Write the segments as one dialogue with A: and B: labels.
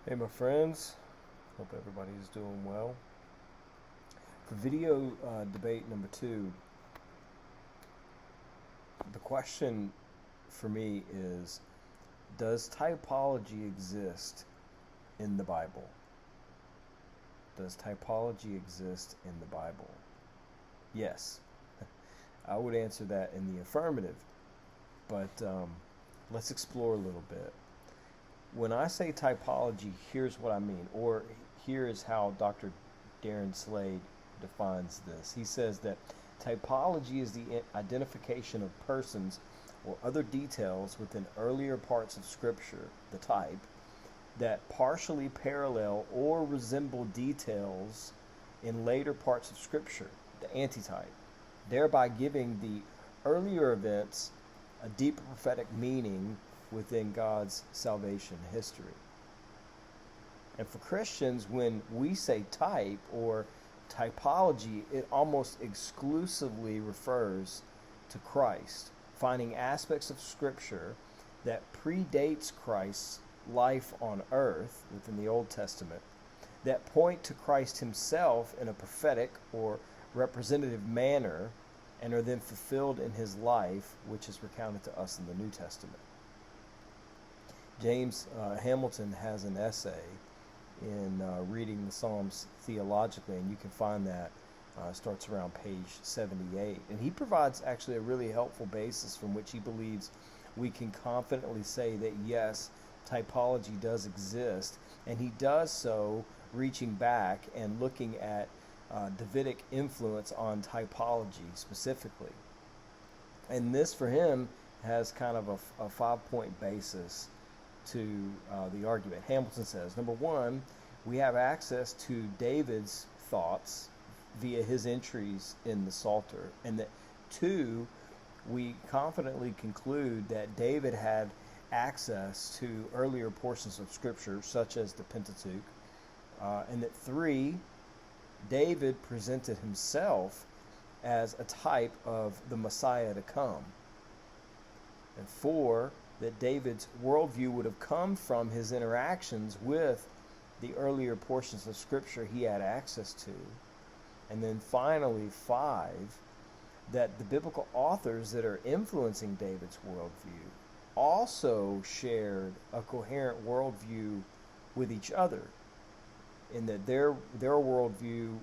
A: Hey my friends, hope everybody's doing well. For video debate number 2, the question for me is, does typology exist in the Bible? Does typology exist in the Bible? Yes. I would answer that in the affirmative, but let's explore a little bit. When I say typology, here's what I mean, or here is how Dr. Darren Slade defines this. He says that typology is the identification of persons or other details within earlier parts of Scripture, the type, that partially parallel or resemble details in later parts of Scripture, the antitype, thereby giving the earlier events a deeper prophetic meaning within God's salvation history. And for Christians, when we say type or typology, it almost exclusively refers to Christ, finding aspects of Scripture that predates Christ's life on earth within the Old Testament that point to Christ himself in a prophetic or representative manner and are then fulfilled in his life, which is recounted to us in the New Testament. James Hamilton has an essay in reading the Psalms theologically, and you can find that starts around page 78. And he provides actually a really helpful basis from which he believes we can confidently say that yes, typology does exist, and he does so reaching back and looking at Davidic influence on typology specifically. And this for him has kind of a 5-point basis to the argument. Hamilton says, number one, we have access to David's thoughts via his entries in the Psalter, and that two, we confidently conclude that David had access to earlier portions of Scripture, such as the Pentateuch, and that three, David presented himself as a type of the Messiah to come, and four, that David's worldview would have come from his interactions with the earlier portions of Scripture he had access to. And then finally, five, that the biblical authors that are influencing David's worldview also shared a coherent worldview with each other, in that their worldview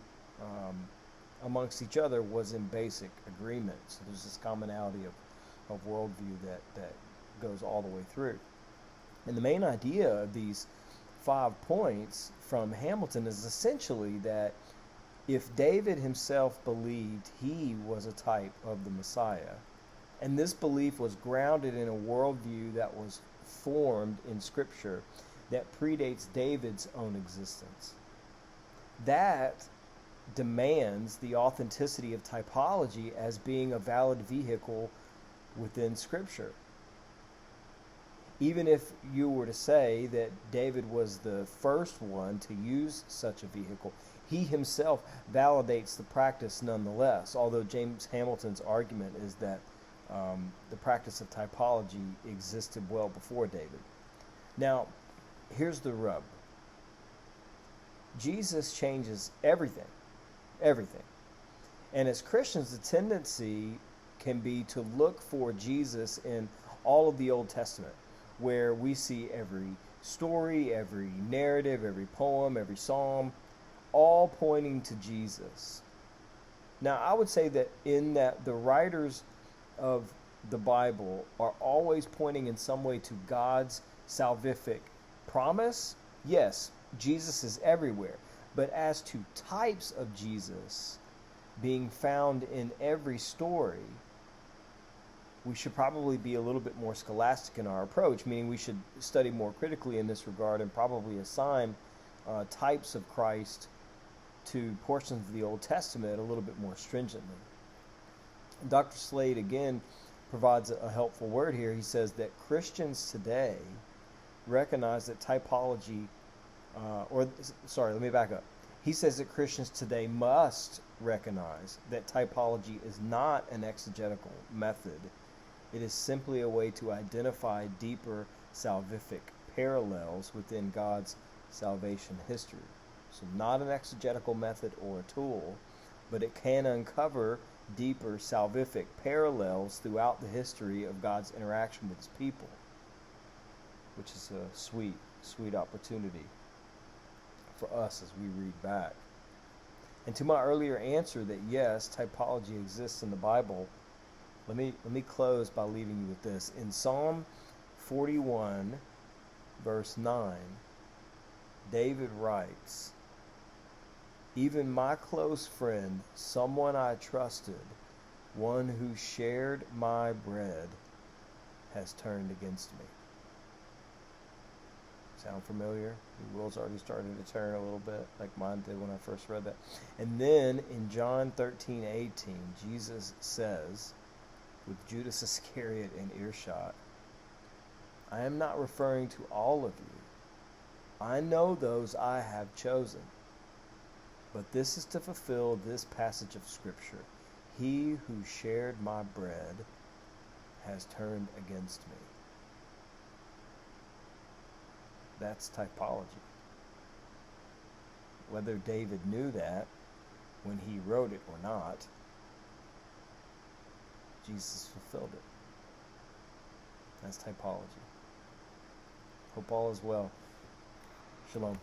A: amongst each other was in basic agreement. So there's this commonality of worldview that goes all the way through. And the main idea of these 5 points from Hamilton is essentially that if David himself believed he was a type of the Messiah, and this belief was grounded in a worldview that was formed in Scripture that predates David's own existence, that demands the authenticity of typology as being a valid vehicle within Scripture. Even if you were to say that David was the first one to use such a vehicle, he himself validates the practice nonetheless, although James Hamilton's argument is that the practice of typology existed well before David. Now, here's the rub. Jesus changes everything. Everything. And as Christians, the tendency can be to look for Jesus in all of the Old Testament, where we see every story, every narrative, every poem, every psalm, all pointing to Jesus. Now, I would say that in that the writers of the Bible are always pointing in some way to God's salvific promise. Yes, Jesus is everywhere. But as to types of Jesus being found in every story, we should probably be a little bit more scholastic in our approach, meaning we should study more critically in this regard and probably assign types of Christ to portions of the Old Testament a little bit more stringently. Dr. Slade again provides a helpful word here. He says that Christians today recognize that typology, let me back up. He says that Christians today must recognize that typology is not an exegetical method. It is simply a way to identify deeper salvific parallels within God's salvation history. So not an exegetical method or a tool, but it can uncover deeper salvific parallels throughout the history of God's interaction with his people, which is a sweet, sweet opportunity for us as we read back. And to my earlier answer that yes, typology exists in the Bible, let me close by leaving you with this. In Psalm 41, verse 9, David writes, "Even my close friend, someone I trusted, one who shared my bread, has turned against me." Sound familiar? The wheels already starting to turn a little bit, like mine did when I first read that. And then in John 13:18, Jesus says, with Judas Iscariot in earshot, "I am not referring to all of you. I know those I have chosen. But this is to fulfill this passage of Scripture. He who shared my bread has turned against me." That's typology. Whether David knew that when he wrote it or not, Jesus fulfilled it. That's typology. Hope all is well. Shalom.